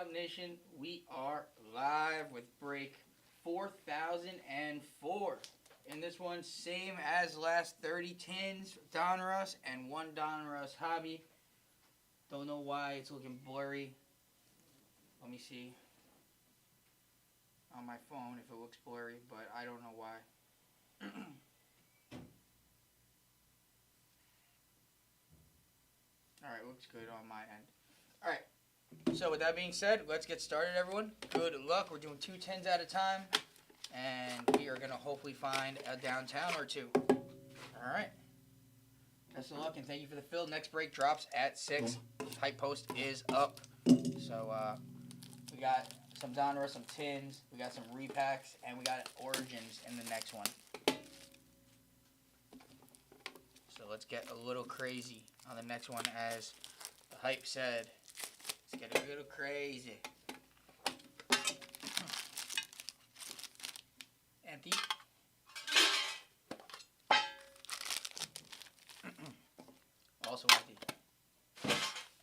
up, Nation? We are live with break 4004. In this one, same as last 30 tins Donruss and one Donruss hobby. Don't know why it's looking blurry. Let me see on my phone if it looks blurry, but I don't know why. Alright, looks good on my end. Alright, so with that being said, let's get started, everyone. Good luck. We're doing 2 tens at a time, and we are going to hopefully find a downtown or two. Alright. Best of luck, and thank you for the fill. Next break drops at 6. Hype post is up. So, we got some Donruss, some tins, we got some repacks, and we got origins in the next one. So let's get a little crazy on the next one, as the hype said. Let's get a little crazy. Empty. Also empty.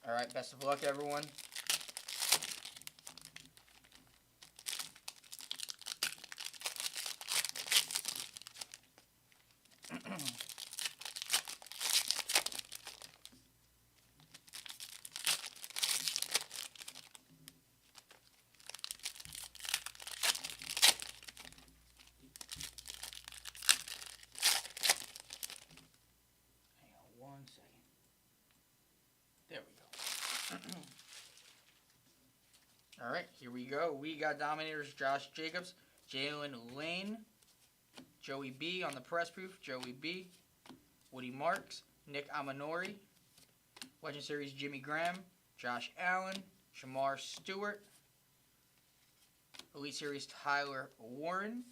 Alright, best of luck, everyone. One second. There we go. Alright, here we go. We got Dominators Josh Jacobs, Jalen Lane, Joey B on the press proof, Joey B, Woody Marks, Nick Amanori, Legend Series Jimmy Graham, Josh Allen, Shamar Stewart, Elite Series Tyler Warren,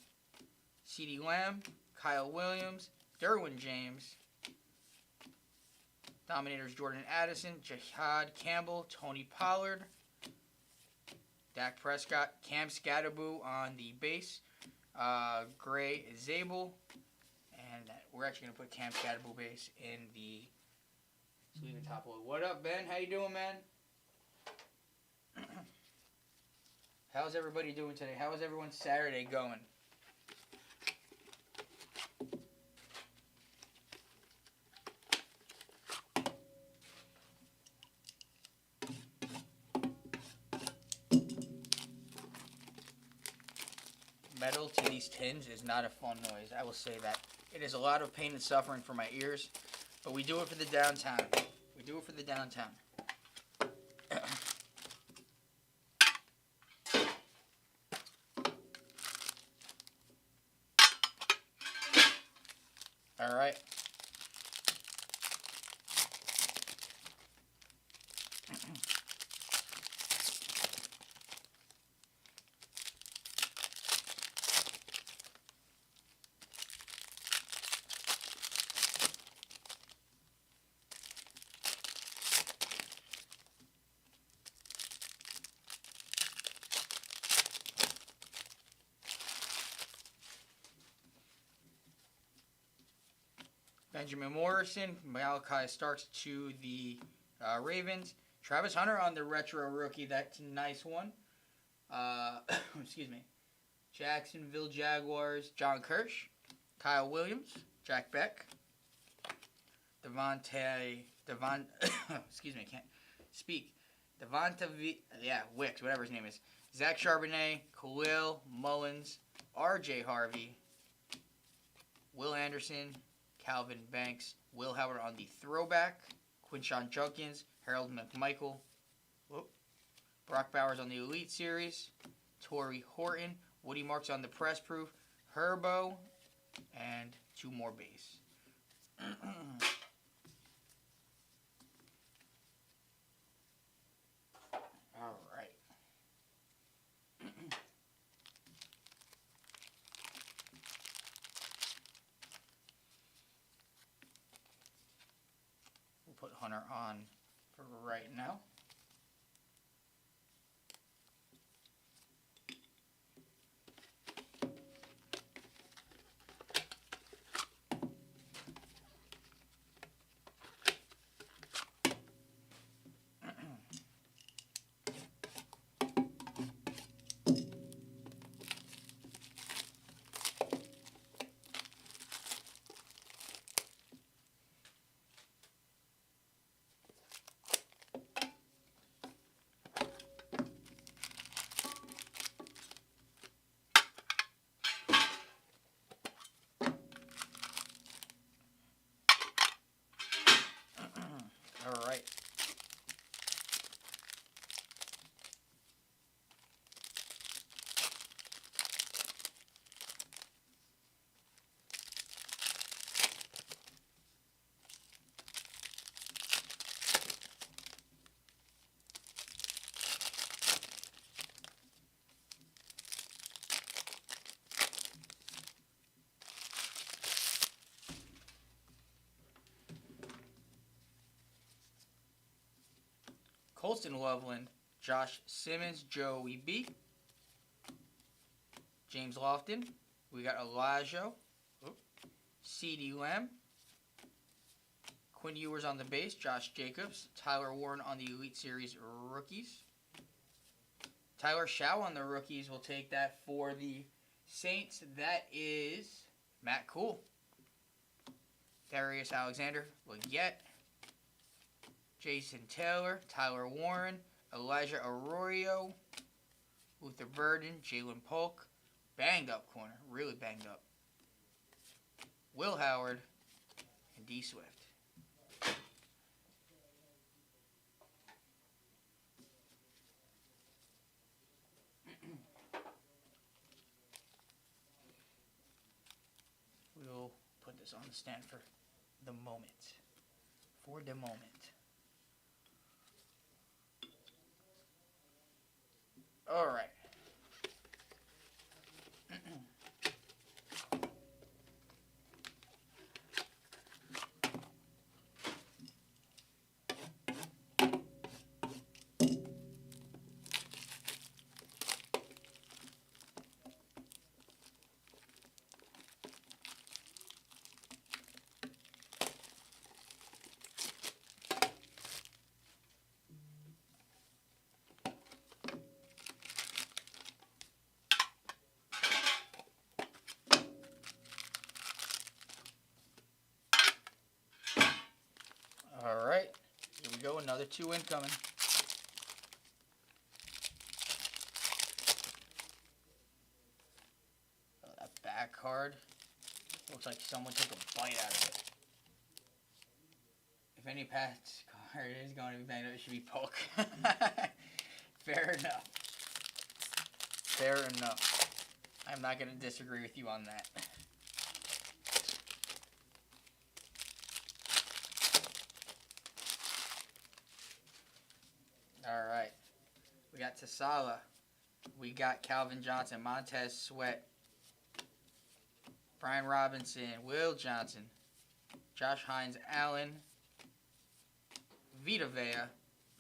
CeeDee Lamb, Kyle Williams, Derwin James, Dominators Jordan Addison, Jihad Campbell, Tony Pollard, Dak Prescott, Cam Scatterboo on the base, Gray Zabel, and we're actually going to put Cam Scatterboo base in the sleeve and top load. What up, Ben? How you doing, man? How's everybody doing today? How is everyone's Saturday going? Metal to these tins is not a fun noise. I will say that. It is a lot of pain and suffering for my ears, but we do it for the downtown. We do it for the downtown. All right. Benjamin Morrison, Malachi Starks to the Ravens. Travis Hunter on the retro rookie. That's a nice one. Excuse me. Jacksonville Jaguars, John Kirsch. Kyle Williams, Jack Beck. Excuse me, I can't speak. Wicks, whatever his name is. Zach Charbonnet, Khalil Mullins, R.J. Harvey, Will Anderson, Calvin Banks, Will Howard on the throwback, Quinshon Judkins, Harold McMichael, Brock Bowers on the Elite Series, Torrey Horton, Woody Marks on the press proof, Herbo, and 2 more base. All right. Put Hunter on for right now. Colston Loveland, Josh Simmons, Joey B. James Lofton. We got Elijah, C.D. Lamb. Quinn Ewers on the base, Josh Jacobs. Tyler Warren on the Elite Series rookies. Tyler Shaw on the rookies. Will take that for the Saints. That is Matt Cool. Darius Alexander, Leggett. Jason Taylor, Tyler Warren, Elijah Arroyo, Luther Burden, Jalen Polk. Banged up corner, really banged up. Will Howard, and D. Swift. We'll put this on the stand for the moment. For the moment. All right. All right, here we go. Another 2 incoming. Oh, that back card looks like someone took a bite out of it. If any Pats card is going to be banged up, it should be Polk. Fair enough. Fair enough. I'm not going to disagree with you on that. All right. We got Tasala. We got Calvin Johnson, Montez Sweat, Brian Robinson, Will Johnson, Josh Hines Allen, Vita Vea,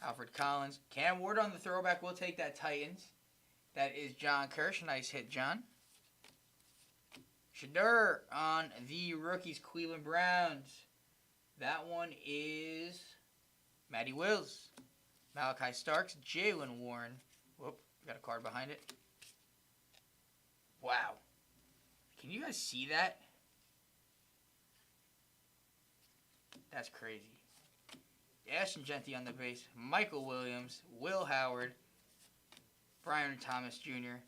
Alfred Collins. Cam Ward on the throwback. We'll take that Titans. That is John Kirsch. Nice hit, John. Shadur on the rookies, Cleveland Browns. That one is Matty Wills. Malachi Starks, Jalen Warren. Whoop, got a card behind it. Wow. Can you guys see that? That's crazy. Ashton Genty on the base. Michael Williams, Will Howard, Brian Thomas Jr.,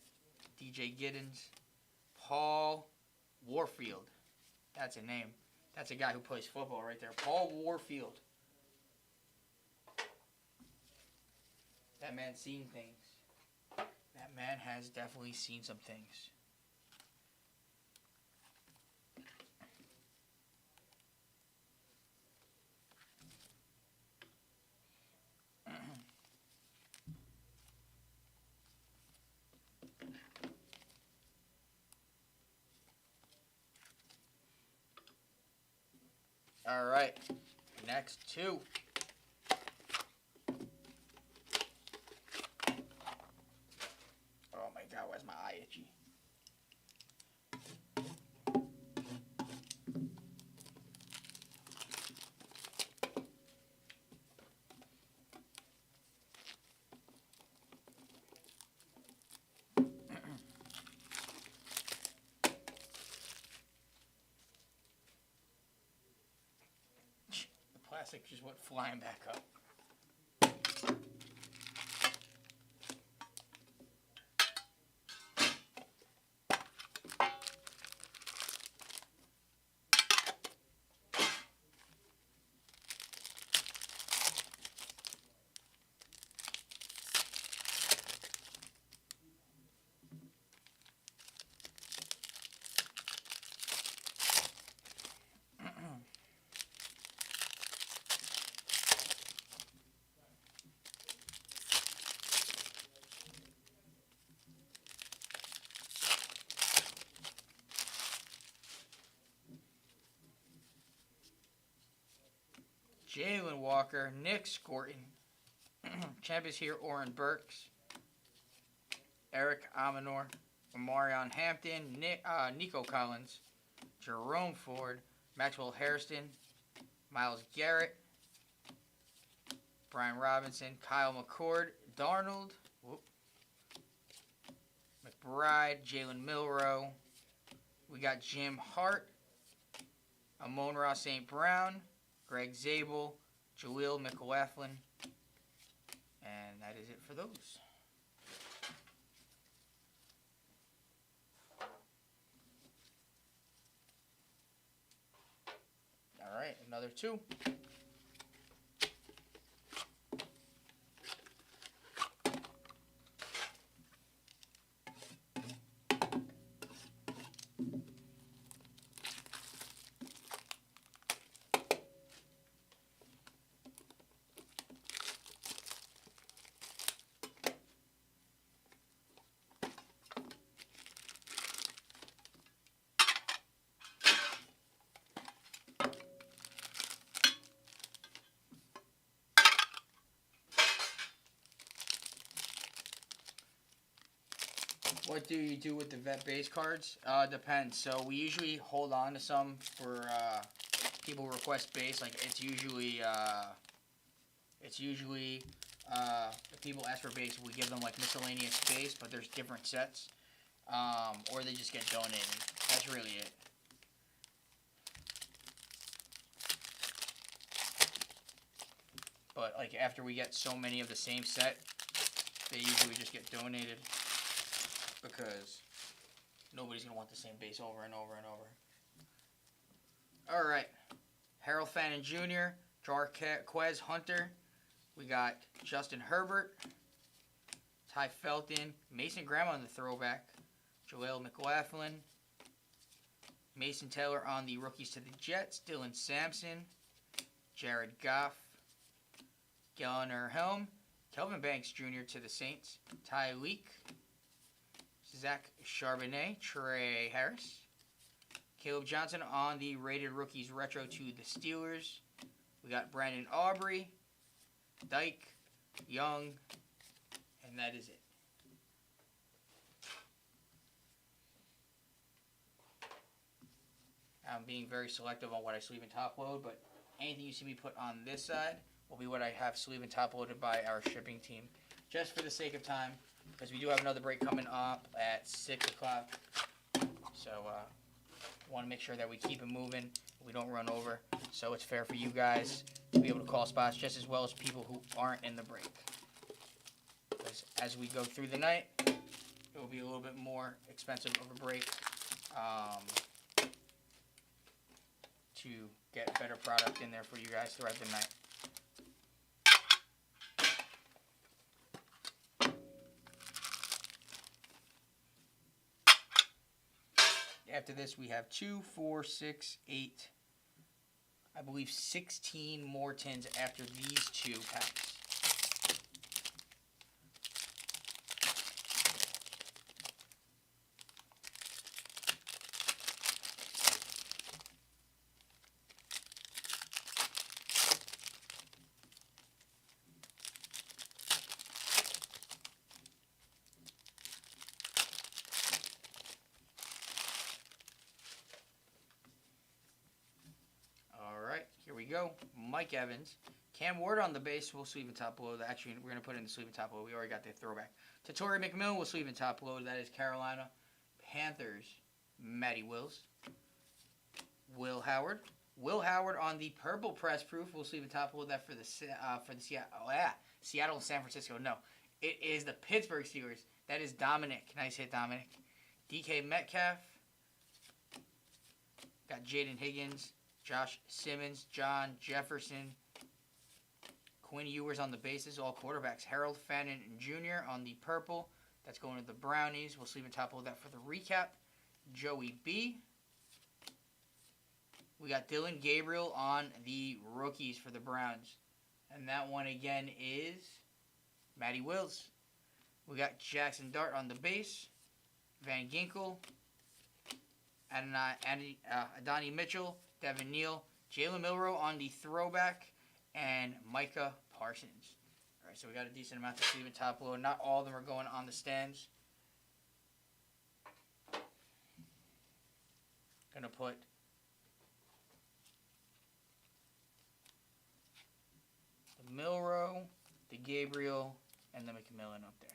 DJ Giddens, Paul Warfield. That's a name. That's a guy who plays football right there. Paul Warfield. That man's seen things. That man has definitely seen some things. All right, next 2. Oh my God, why's my eye itchy? Plastic just went flying back up. Jalen Walker, Nick Scorton, Champ is here. Oren Burks, Eric Amanor, Marion Hampton, Nico Collins, Jerome Ford, Maxwell Hairston, Myles Garrett, Brian Robinson, Kyle McCord, Darnold, McBride, Jalen Milroe. We got Jim Hart, Amon-Ra St. Brown, Greg Zabel, Jaleel McLaughlin, and that is it for those. All right, another 2. What do you do with the vet base cards? Depends. So we usually hold on to some for people who request base. Like it's usually if people ask for base, we give them like miscellaneous base, but there's different sets, or they just get donated. That's really it. But like after we get so many of the same set, they usually just get donated. Because nobody's going to want the same base over and over and over. Alright. Harold Fannin Jr., Jarquez Hunter. We got Justin Herbert, Ty Felton, Mason Graham on the throwback, Jaleel McLaughlin, Mason Taylor on the rookies to the Jets, Dylan Sampson, Jared Goff, Gallner Helm, Kelvin Banks Jr. to the Saints, Ty Leak, Zach Charbonnet, Trey Harris, Caleb Johnson on the rated rookies retro to the Steelers. We got Brandon Aubrey, Dyke, Young, and that is it. I'm being very selective on what I sleeve and top load, but anything you see me put on this side will be what I have sleeve and top loaded by our shipping team. Just for the sake of time, because we do have another break coming up at 6 o'clock. So, want to make sure that we keep it moving, we don't run over, so it's fair for you guys to be able to call spots just as well as people who aren't in the break. Because as we go through the night, it will be a little bit more expensive of a break to get better product in there for you guys throughout the night. After this, we have 2, 4, 6, 8, I believe 16 more tins after these 2 packs. Here we go. Mike Evans. Cam Ward on the base. We'll sleeve and top load. Actually, we're going to put in the sleeve and top load. We already got the throwback. Torrey McMillan will sleeve and top load. That is Carolina Panthers. Matty Wills. Will Howard. Will Howard on the purple press proof. We'll sleeve and top load that for the Seattle and San Francisco. No, it is the Pittsburgh Steelers. That is Dominic. Nice hit, Dominic. DK Metcalf. Got Jaden Higgins. Josh Simmons, John Jefferson, Quinn Ewers on the bases, all quarterbacks. Harold Fannin Jr. on the purple. That's going to the Brownies. We'll sleeve and top load that for the recap. Joey B. We got Dylan Gabriel on the rookies for the Browns. And that one again is Matty Wills. We got Jackson Dart on the base. Van Ginkel. Adonai Mitchell. Devin Neal, Jalen Milroe on the throwback, and Micah Parsons. All Alright, so we got a decent amount to sleeve and top load. Not all of them are going on the stands. Gonna put the Milrow, the Gabriel, and the McMillan up there.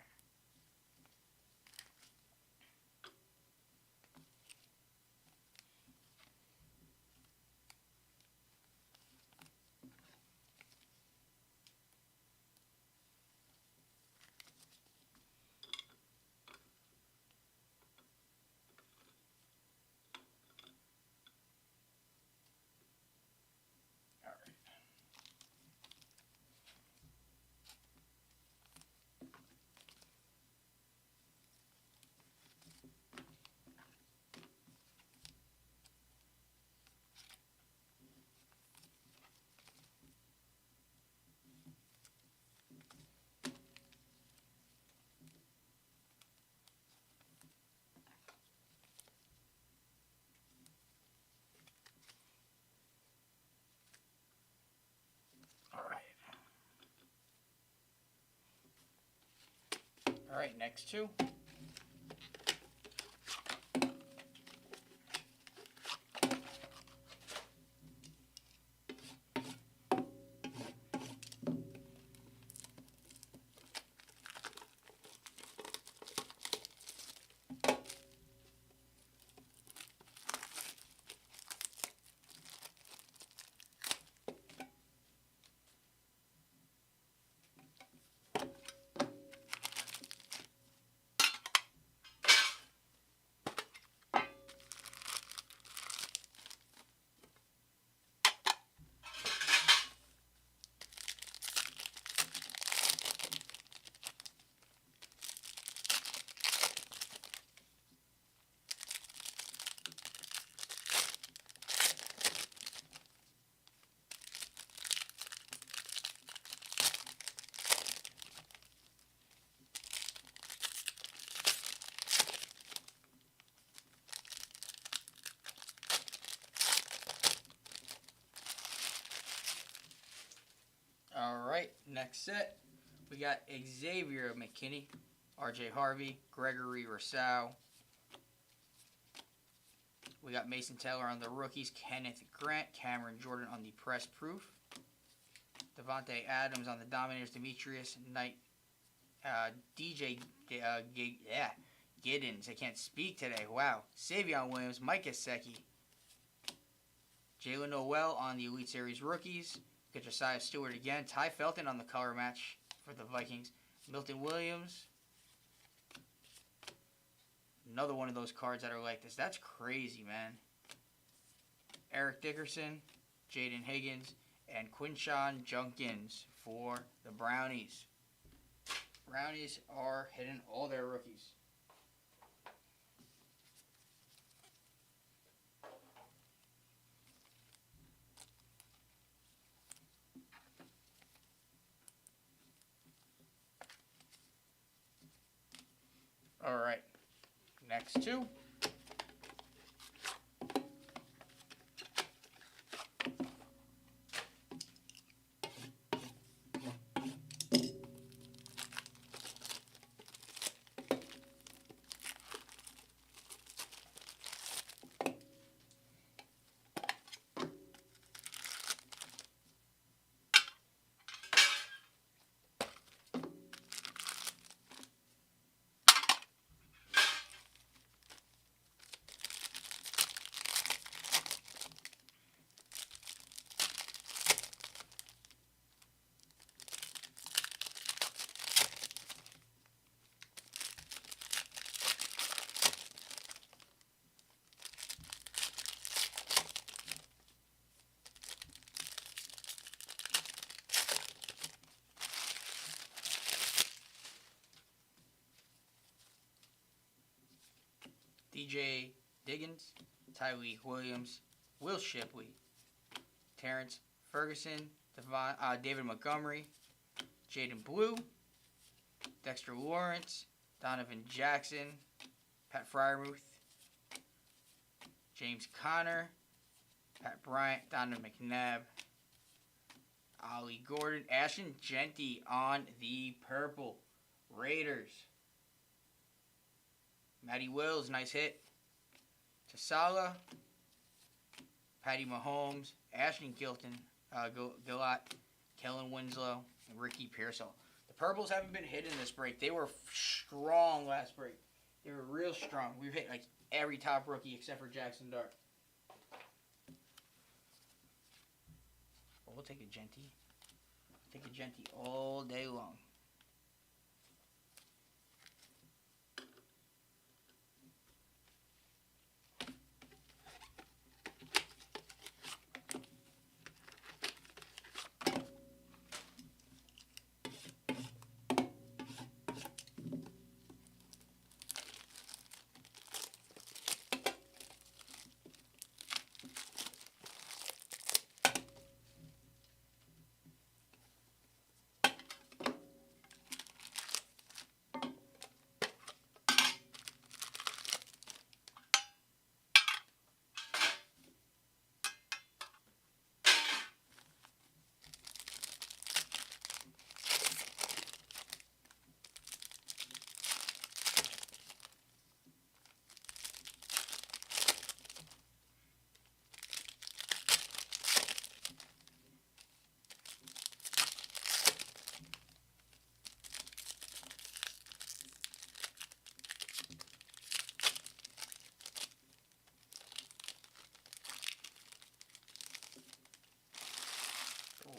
Alright, next two. Alright, next set. We got Xavier McKinney, RJ Harvey, Gregory Rousseau. We got Mason Taylor on the rookies, Kenneth Grant, Cameron Jordan on the press proof, Devontae Adams on the Dominators, Demetrius Knight, DJ Giddens. I can't speak today. Wow. Savion Williams, Mike Gesicki, Jalen Noel on the Elite Series rookies. Get Josiah Stewart again. Ty Felton on the color match for the Vikings. Milton Williams. Another one of those cards that are like this. That's crazy, man. Eric Dickerson, Jaden Higgins, and Quinshawn Junkins for the Brownies. Brownies are hitting all their rookies. Alright, next two. DJ Diggins, Tyreek Williams, Will Shipley, Terrence Ferguson, David Montgomery, Jaden Blue, Dexter Lawrence, Donovan Jackson, Pat Fryermuth, James Conner, Pat Bryant, Donovan McNabb, Ollie Gordon. Ashton Jeanty on the purple. Raiders. Matty Wills, nice hit. Tasala. Patty Mahomes. Ashton Gilton. Gillott. Kellen Winslow. And Ricky Pearsall. The purples haven't been hit in this break. They were strong last break. They were real strong. We've hit like every top rookie except for Jackson Dart. We'll take a Jeanty. Take a Jeanty all day long.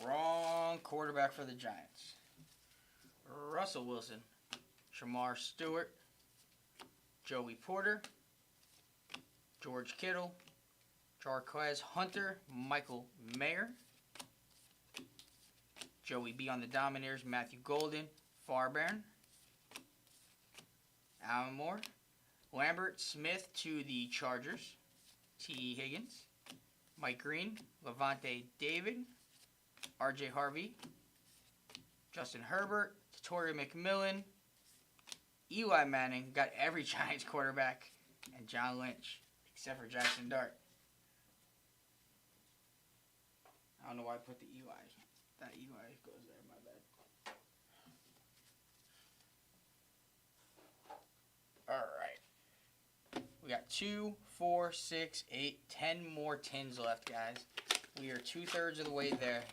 Wrong quarterback for the Giants. Russell Wilson, Shamar Stewart, Joey Porter, George Kittle, Jarquez Hunter, Michael Mayer, Joey B on the Domineers, Matthew Golden, Farbairn, Alan Moore, Lambert Smith to the Chargers, T. Higgins, Mike Green, Levante David, R.J. Harvey, Justin Herbert, Torrey McMillan, Eli Manning, got every Giants quarterback, and John Lynch, except for Jackson Dart. I don't know why I put the Eli. That Eli goes there, my bad. Alright. We got 2, 4, 6, 8, 10 more tins left, guys. We are 2/3 of the way there.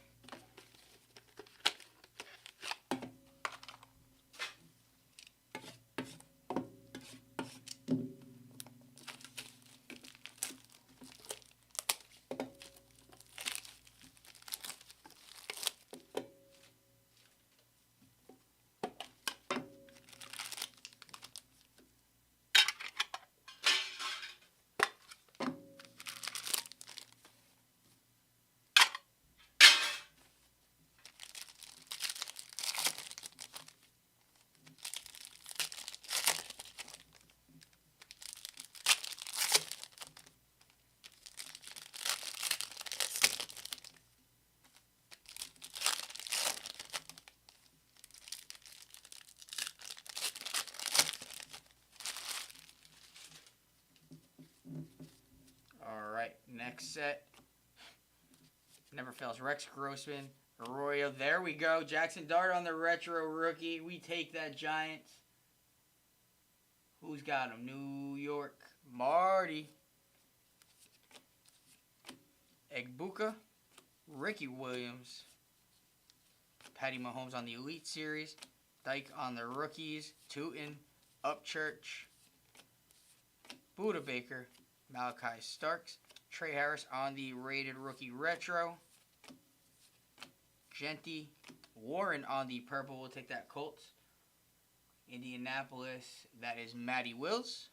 Next set. Never fails. Rex Grossman. Arroyo. There we go. Jackson Dart on the retro rookie. We take that, Giants. Who's got him? New York. Marty. Egbuka. Ricky Williams. Patty Mahomes on the Elite Series. Dyke on the rookies. Tootin. Upchurch. Buda Baker. Malachi Starks. Trey Harris on the rated rookie retro. Jeanty. Warren on the purple. We'll take that Colts. Indianapolis. That is Matty Wills.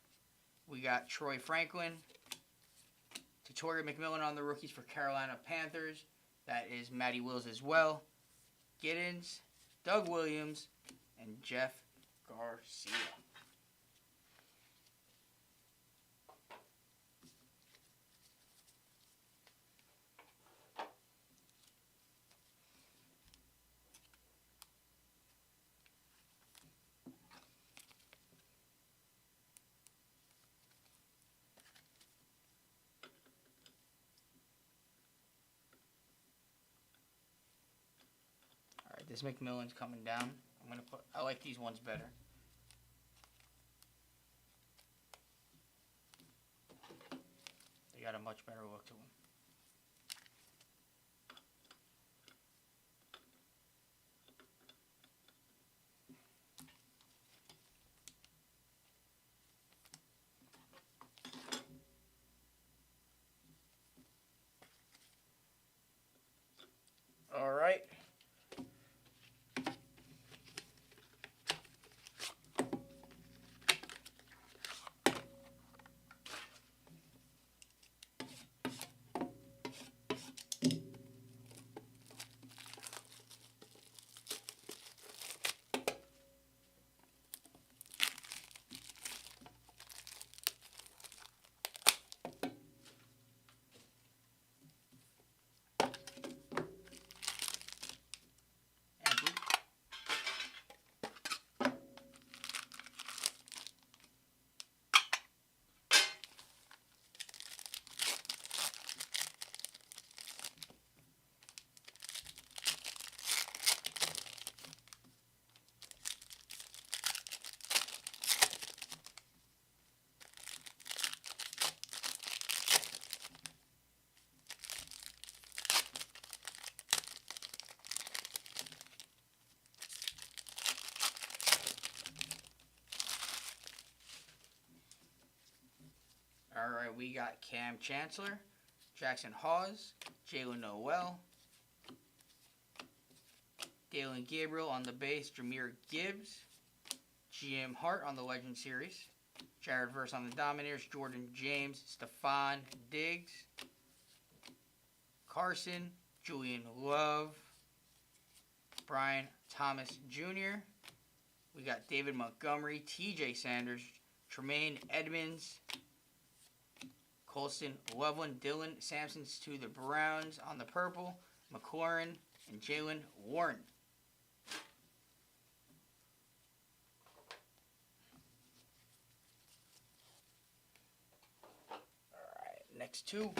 We got Troy Franklin. Torrey McMillan on the rookies for Carolina Panthers. That is Matty Wills as well. Giddens. Doug Williams. And Jeff Garcia. This McMillan's coming down. I like these ones better. They got a much better look to them. All right. All right, we got Cam Chancellor, Jackson Hawes, Jalen Noel, Dalen Gabriel on the base, Jameer Gibbs, Jim Hart on the Legend Series, Jared Verse on the Dominators, Jordan James, Stephon Diggs, Carson, Julian Love, Brian Thomas Jr., we got David Montgomery, TJ Sanders, Tremaine Edmonds, Colston Loveland, Dylan Sampson's to the Browns on the purple, McLaurin, and Jalen Warren. All right, next two.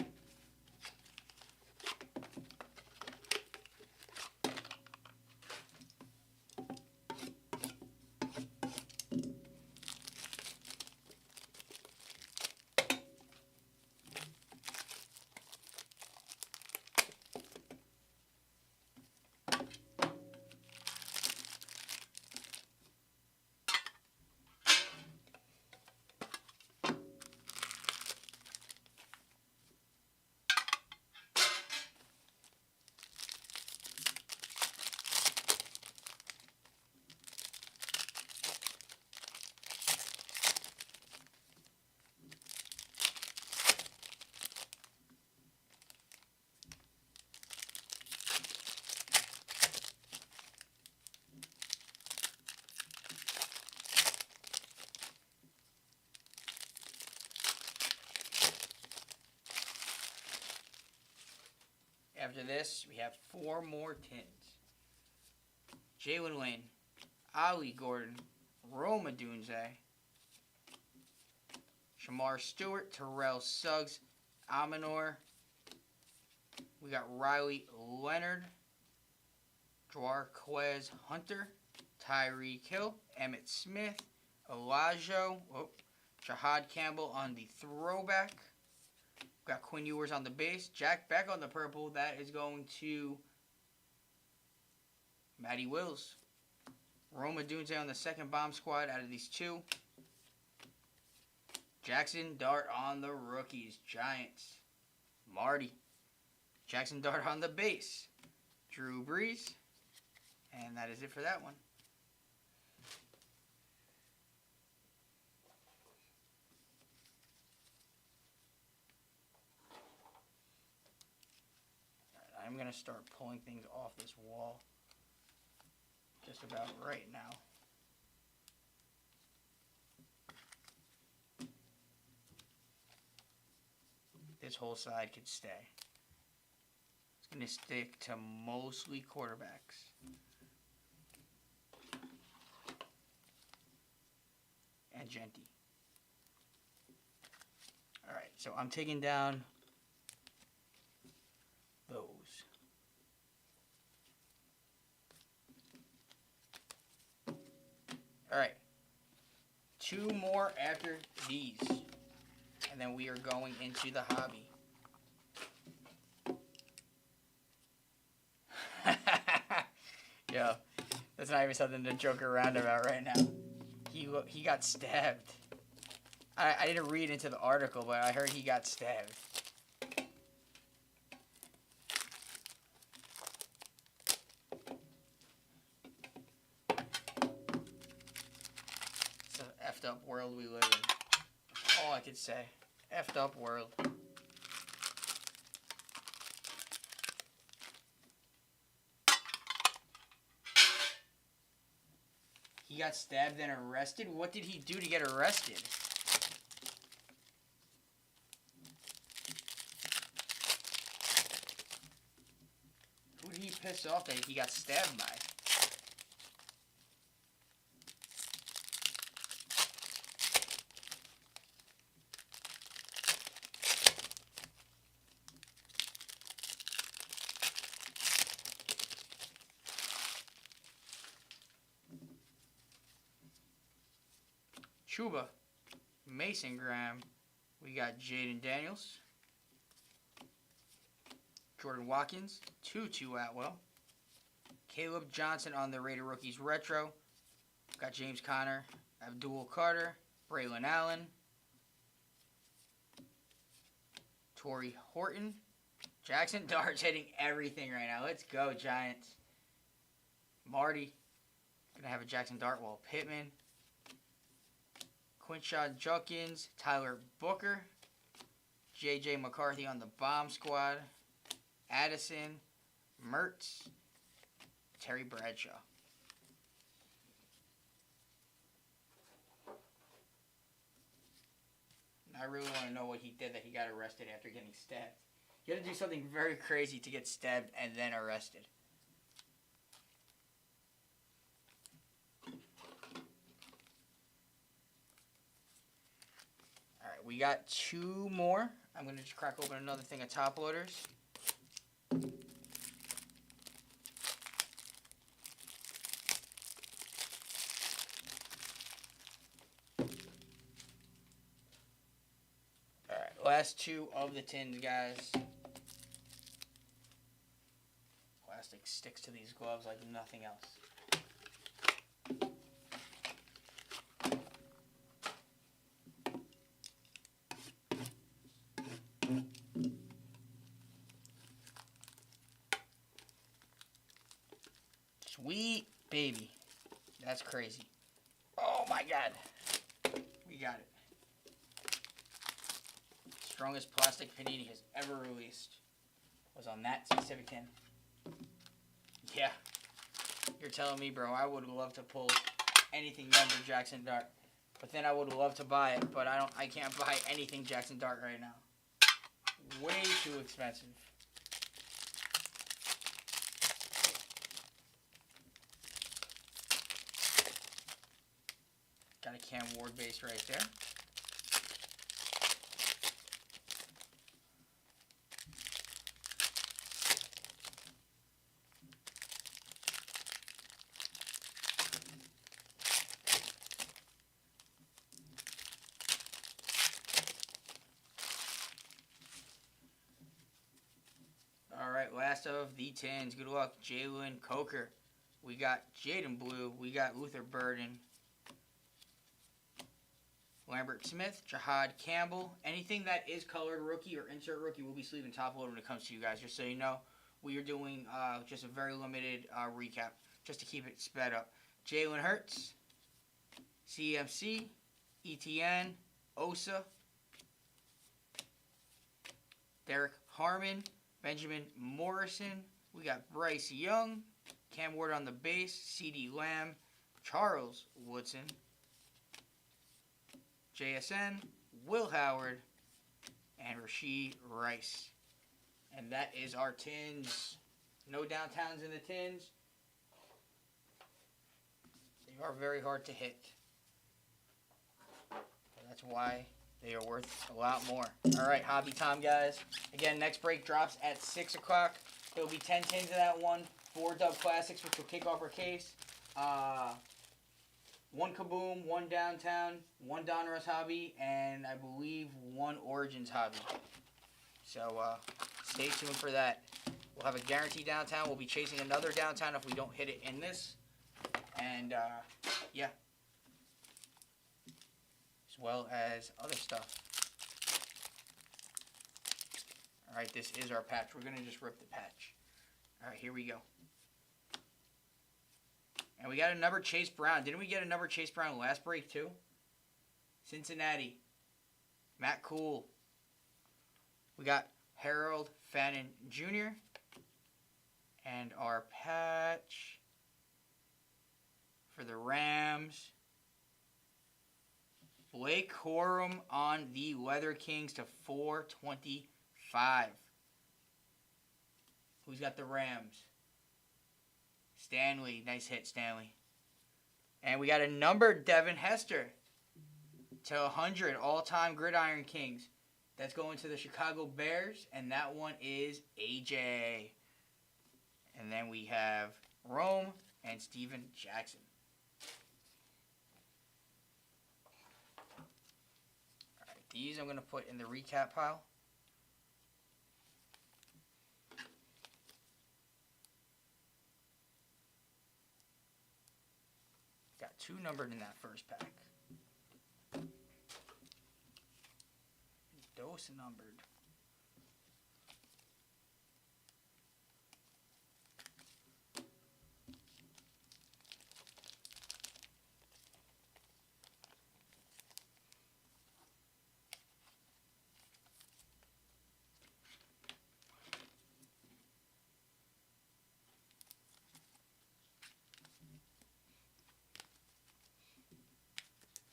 After this, we have four more tins. Jalen Lane, Ali Gordon, Rome Odunze, Shamar Stewart, Terrell Suggs, Aminor. We got Riley Leonard, Dwarquez Hunter, Tyreek Hill, Emmett Smith, Elijah, Jahad Campbell on the throwback. Got Quinn Ewers on the base. Jack Beck on the purple. That is going to Matty Wills. Rome Odunze on the second bomb squad out of these two. Jackson Dart on the rookies. Giants. Marty. Jackson Dart on the base. Drew Brees. And that is it for that one. I'm going to start pulling things off this wall just about right now. This whole side could stay. It's going to stick to mostly quarterbacks. And Genty. Alright, so I'm taking down those. Alright. 2 more after these. And then we are going into the hobby. Yo, that's not even something to joke around about right now. He got stabbed. I didn't read into the article, but I heard he got stabbed. It's an effed up world we live in. All I could say. Effed up world. He got stabbed and arrested? What did he do to get arrested? Who did he piss off that he got stabbed by? Chuba, Mason Graham, we got Jaden Daniels, Jordan Watkins, Tutu Atwell, Caleb Johnson on the Raider Rookies Retro, got James Conner, Abdul Carter, Braylon Allen, Torrey Horton, Jackson Dart's hitting everything right now. Let's go, Giants. Marty, gonna have a Jackson Dart wall. Pittman, Quinshon Judkins, Tyler Booker, J.J. McCarthy on the bomb squad, Addison, Mertz, Terry Bradshaw. I really want to know what he did that he got arrested after getting stabbed. You had to do something very crazy to get stabbed and then arrested. We got 2 more. I'm going to just crack open another thing of top loaders. Alright, last 2 of the tins, guys. Plastic sticks to these gloves like nothing else. Sweet baby. That's crazy. Oh my god. We got it. Strongest plastic Panini has ever released was on that specific tin. Yeah. You're telling me, bro, I would love to pull anything numbered Jackson Dart. But then I would love to buy it, but I can't buy anything Jackson Dart right now. Way too expensive. Got a Cam Ward base right there. Alright, last of the tins. Good luck, Jalen Coker. We got Jaden Blue. We got Luther Burden. Lambert Smith, Jahad Campbell. Anything that is colored rookie or insert rookie will be sleeving top load when it comes to you guys. Just so you know, we are doing just a very limited recap just to keep it sped up. Jalen Hurts, CMC, ETN, Osa, Derek Harmon, Benjamin Morrison. We got Bryce Young, Cam Ward on the base, CD Lamb, Charles Woodson, JSN, Will Howard, and Rashee Rice. And that is our tins. No downtowns in the tins. They are very hard to hit. That's why they are worth a lot more. All right, hobby time, guys. Again, next break drops at 6 o'clock. There will be 10 tins of that one. 4 Dub Classics, which will kick off our case. 1 Kaboom, 1 Downtown, 1 Donruss Hobby, and I believe 1 Origins Hobby. So stay tuned for that. We'll have a guaranteed Downtown. We'll be chasing another Downtown if we don't hit it in this. And yeah. As well as other stuff. Alright, this is our patch. We're going to just rip the patch. Alright, here we go. And we got a number Chase Brown. Didn't we get a number Chase Brown last break too? Cincinnati. Matt Cool. We got Harold Fannin Jr. And our patch for the Rams. Blake Corum on the Leather Kings to 425. Who's got the Rams? Stanley. Nice hit, Stanley. And we got a numbered Devin Hester to 100 all-time Gridiron Kings. That's going to the Chicago Bears, and that one is AJ. And then we have Rome and Steven Jackson. All right, these I'm going to put in the recap pile. Got 2 numbered in that first pack. Dose numbered.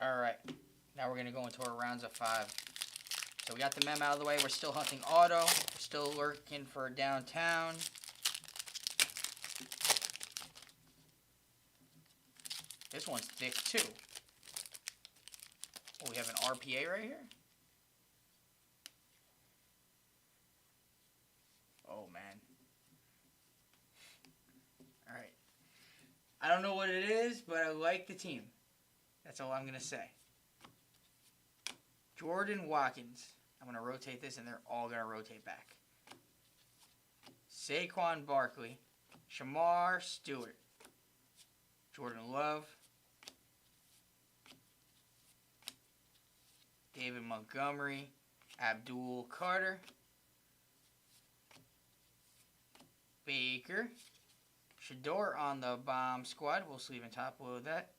All right, now we're going to go into our rounds of 5. So we got the mem out of the way. We're still hunting auto. We're still lurking for Downtown. This one's thick too. Oh, we have an RPA right here. Oh, man. All right. I don't know what it is, but I like the team. That's all I'm going to say. Jordan Watkins. I'm going to rotate this, and they're all going to rotate back. Saquon Barkley. Shamar Stewart. Jordan Love. David Montgomery. Abdul Carter. Baker. Shador on the bomb squad. We'll sleeve and top load that.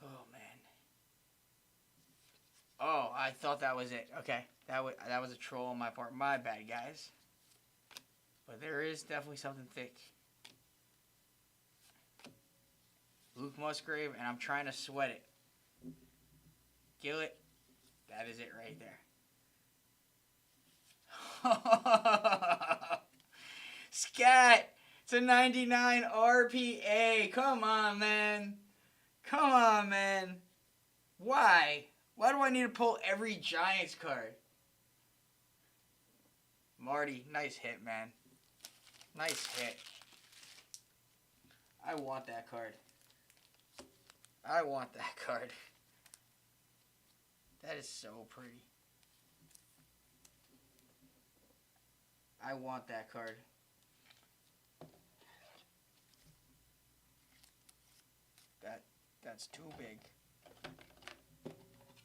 Oh, man. Oh, I thought that was it. Okay. That was a troll on my part. My bad, guys. But there is definitely something thick. Luke Musgrave, and I'm trying to sweat it. Gillett. That is it right there. Scat. It's a 99 RPA. Come on, man. Come on, man. Why? Why do I need to pull every Giants card? Marty, nice hit, man. Nice hit. I want that card. I want that card. That is so pretty. I want that card. That's too big.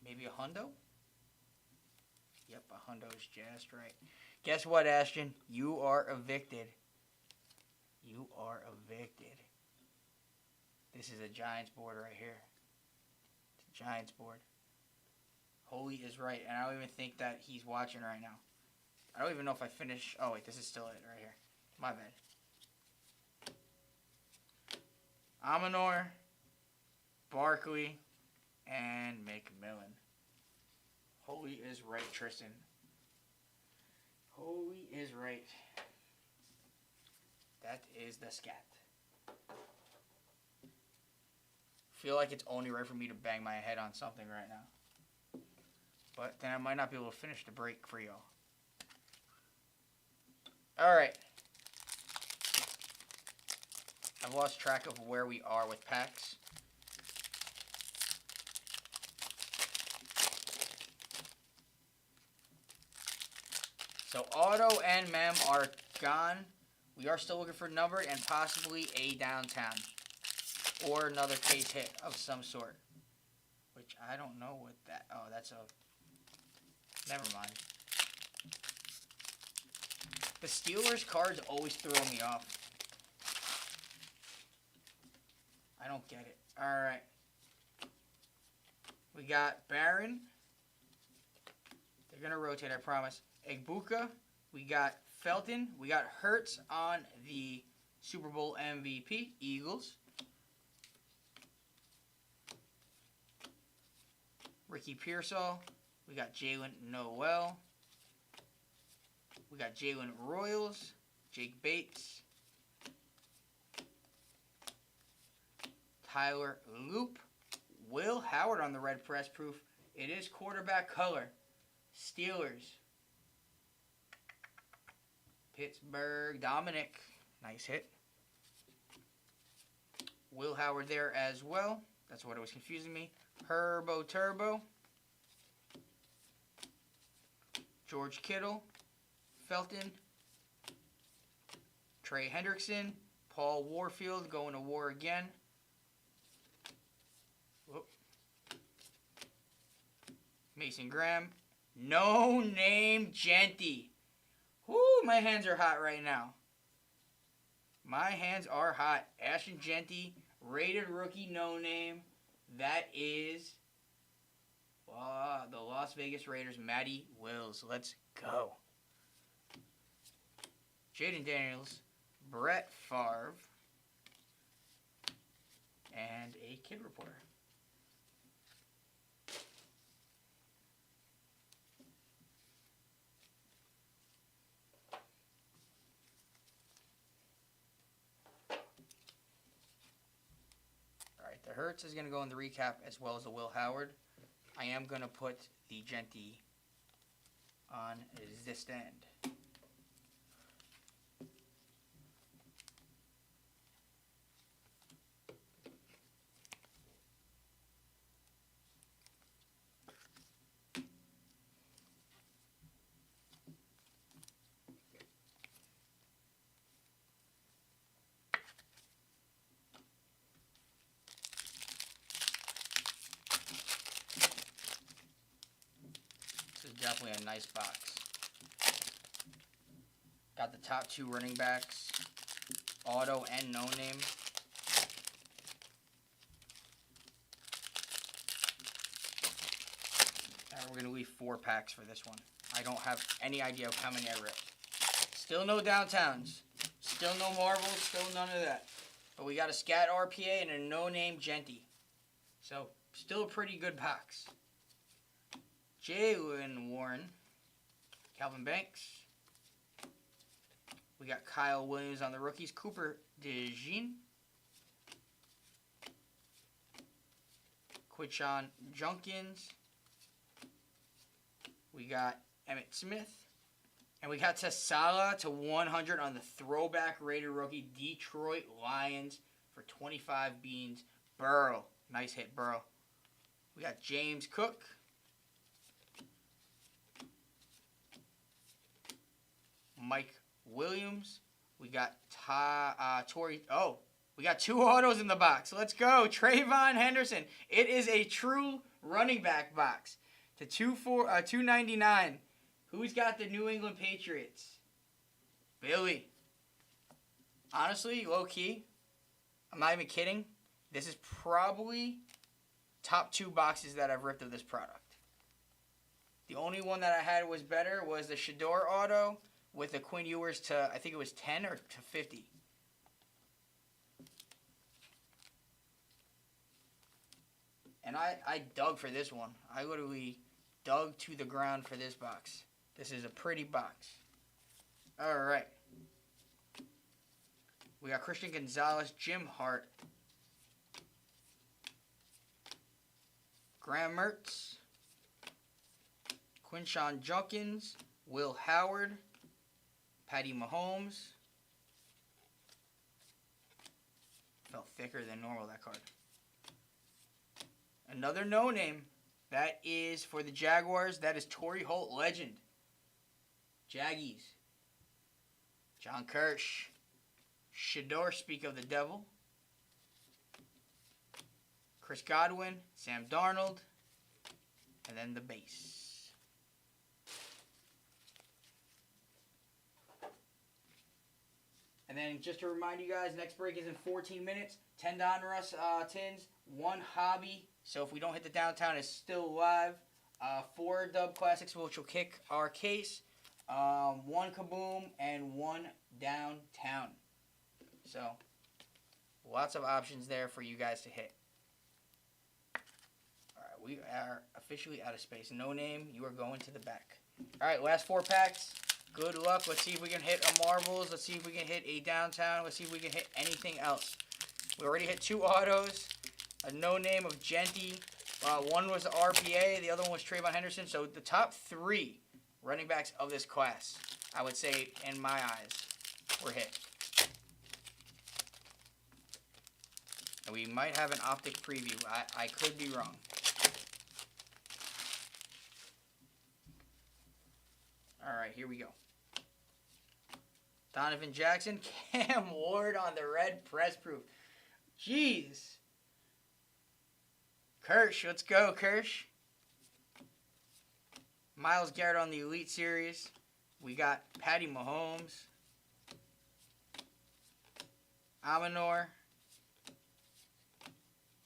Maybe a hundo? Yep, a hundo's just right. Guess what, Ashton? You are evicted. You are evicted. This is a Giants board right here. It's a Giants board. Holy is right, and I don't even think that he's watching right now. I don't even know if I finish. Oh, wait, this is still it right here. My bad. Amanor, Barkley, and McMillan. Holy is right, Tristan. Holy is right. That is the scat. Feel like it's only right for me to bang my head on something right now. But then I might not be able to finish the break for y'all. Alright. I've lost track of where we are with packs. So auto and mem are gone. We are still looking for numbered and possibly a downtown. Or another case hit of some sort. Which I don't know what that... Oh, that's a... Never mind. The Steelers cards always throw me off. I don't get it. Alright. We got Barron. They're going to rotate, I promise. Egbuka. We got Felton. We got Hurts on the Super Bowl MVP, Eagles. Ricky Pearsall. We got Jalen Noel. We got Jalen Royals. Jake Bates. Tyler Loop. Will Howard on the red press proof. It is quarterback color. Steelers. Pittsburgh. Dominic. Nice hit. Will Howard there as well. That's what was confusing me. Herbo Turbo. George Kittle. Felton. Trey Hendrickson. Paul Warfield going to war again. Whoop. Mason Graham. No name Genty. Whoo, my hands are hot right now. My hands are hot. Ashton Genty, rated rookie, no name. That is the Las Vegas Raiders, Matty Wills. Let's go. Jaden Daniels, Brett Favre, and a kid reporter. The Hurts is going to go in the recap as well as the Will Howard. I am going to put the Genty on this end. Definitely a nice box. Got the top two running backs, auto and no name. And we're going to leave 4 packs for this one. I don't have any idea of how many I ripped. Still no downtowns. Still no marbles. Still none of that. But we got a scat RPA and a no name Genty. So still a pretty good box. Jalen Warren, Calvin Banks. We got Kyle Williams on the rookies. Cooper DeJean. Quinshon Judkins. We got Emmitt Smith. And we got Tasala to 100 on the throwback Raider rookie Detroit Lions for 25 beans. Burrow. Nice hit, Burrow. We got James Cook. Mike Williams. We got Torrey. Oh, we got 2 autos in the box. Let's go. Trayvon Henderson. It is a true running back box to 299. Who's got the New England Patriots? Billy. Honestly, low key, I'm not even kidding. This is probably top 2 boxes that I've ripped of this product. The only one that I had was better was the Shador auto with the Quinn Ewers to, I think it was 10 or to 50. And I dug for this one. I literally dug to the ground for this box. This is a pretty box. All right. We got Christian Gonzalez, Jim Hart, Graham Mertz, Quinshon Judkins, Will Howard, Patty Mahomes. Felt thicker than normal, that card. Another no-name. That is for the Jaguars. That is Torrey Holt, legend. Jaggies. John Kirsch. Shador, speak of the devil. Chris Godwin. Sam Darnold. And then the base. And then just to remind you guys, next break is in 14 minutes. 10 Donruss tins, 1 hobby. So if we don't hit the downtown, it's still alive. 4 Dub Classics, which will kick our case. 1 Kaboom and 1 downtown. So lots of options there for you guys to hit. All right, we are officially out of space. No name, you are going to the back. All right, last 4 packs. Good luck. Let's see if we can hit a marbles. Let's see if we can hit a downtown. Let's see if we can hit anything else. We already hit 2 autos. A no name of Genty. One was RPA. The other one was Trayvon Henderson. So the top 3 running backs of this class, I would say, in my eyes, were hit. And we might have an optic preview. I could be wrong. All right, here we go. Donovan Jackson, Cam Ward on the red press proof. Jeez. Kirsch, let's go, Kirsch. Myles Garrett on the Elite Series. We got Patty Mahomes. Amanor.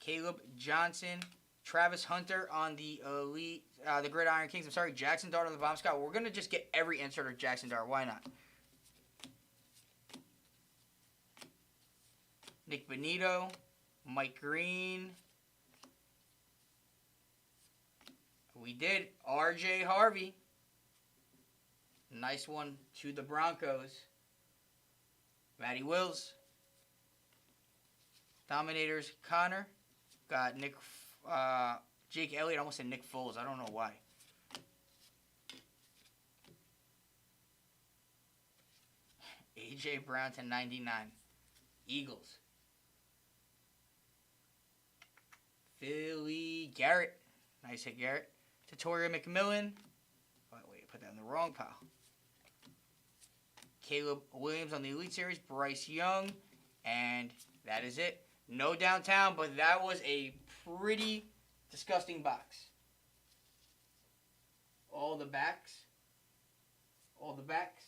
Caleb Johnson. Travis Hunter on the Elite, the Gridiron Kings. I'm sorry, Jackson Dart on the Bomb Scout. We're going to just get every insert of Jackson Dart. Why not? Nick Benito. Mike Green. We did R.J. Harvey. Nice one to the Broncos. Matty Wills. Dominators Connor. Got Nick, Jake Elliott. I almost said Nick Foles. I don't know why. A.J. Brown to 99. Eagles. Philly Garrett. Nice hit, Garrett. Tatoria McMillan. Oh, wait, put that in the wrong pile. Caleb Williams on the Elite Series. Bryce Young. And that is it. No downtown, but that was a pretty disgusting box. All the backs. All the backs.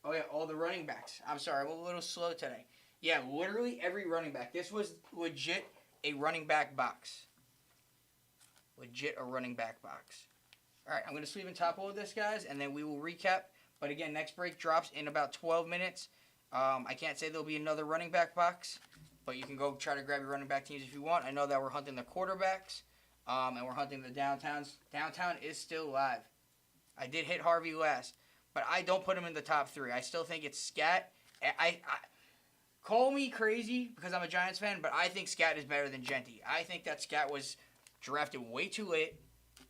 Oh, yeah, all the running backs. I'm sorry, I'm a little slow today. Yeah, literally every running back. This was legit a running back box. Legit a running back box. All right, I'm going to sleeve and top load this, guys, and then we will recap. But again, next break drops in about 12 minutes. I can't say there'll be another running back box, but you can go try to grab your running back teams if you want. I know that we're hunting the quarterbacks, and we're hunting the downtowns. Downtown is still live. I did hit Harvey last, but I don't put him in the top 3. I still think it's Scat. I call me crazy because I'm a Giants fan, but I think Scat is better than Genty. I think that Scat was drafted way too late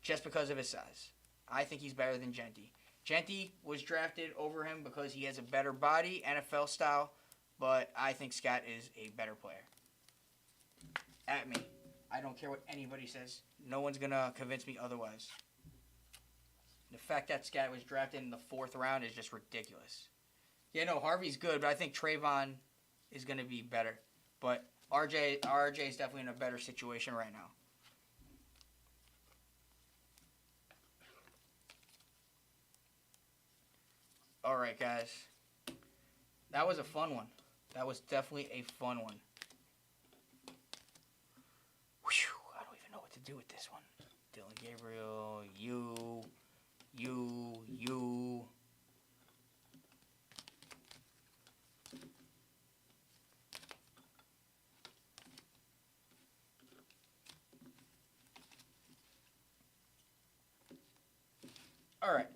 just because of his size. I think he's better than Genty. Genty was drafted over him because he has a better body, NFL style, but I think Scat is a better player. At me. I don't care what anybody says. No one's going to convince me otherwise. The fact that Scat was drafted in the 4th round is just ridiculous. Yeah, no, Harvey's good, but I think Trayvon is going to be better. But RJ is definitely in a better situation right now. All right, guys. That was a fun one. That was definitely a fun one. Whew, I don't even know what to do with this one. Dylan Gabriel, you. All right.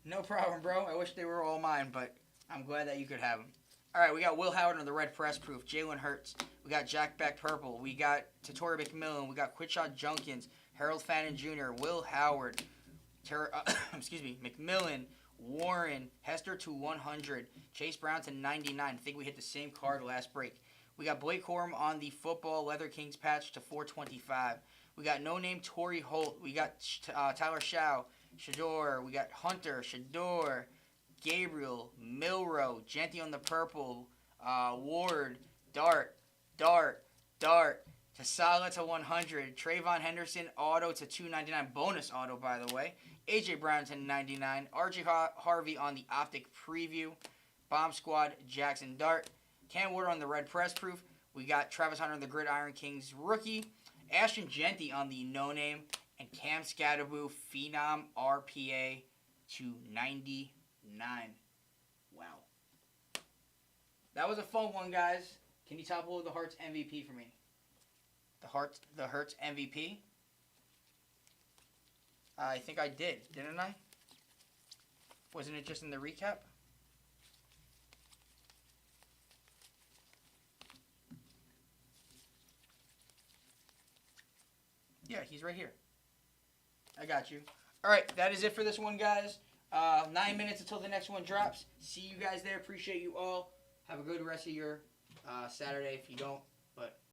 No problem, bro. I wish they were all mine, but I'm glad that you could have them. All right, we got Will Howard on the red press proof. Jalen Hurts. We got Jack Beck purple. We got Tatoria McMillan. We got Quitshot Junkins. Harold Fannin Jr. Will Howard. McMillan. Warren. Hester to 100. Chase Brown to 99. I think we hit the same card last break. We got Blake Corum on the football Leather Kings patch to 425. We got no name Torrey Holt. We got Tyler Shaw. Shador. We got Hunter, Shador, Gabriel, Milrow, Genty on the purple, Ward, Dart, Tasala to 100, Trayvon Henderson auto to 299, bonus auto by the way, AJ Brown to 99, RJ Harvey on the optic preview, Bomb Squad, Jackson Dart, Cam Ward on the red press proof. We got Travis Hunter on the Gridiron Kings rookie, Ashton Genty on the no name, and Cam Scatterboo Phenom RPA to 99. Wow. That was a fun one, guys. Can you top load the Hearts MVP for me? The Hertz MVP? I think I did, didn't I? Wasn't it just in the recap? Yeah, he's right here. I got you. All right, that is it for this one, guys. 9 minutes until the next one drops. See you guys there. Appreciate you all. Have a good rest of your Saturday if you don't. But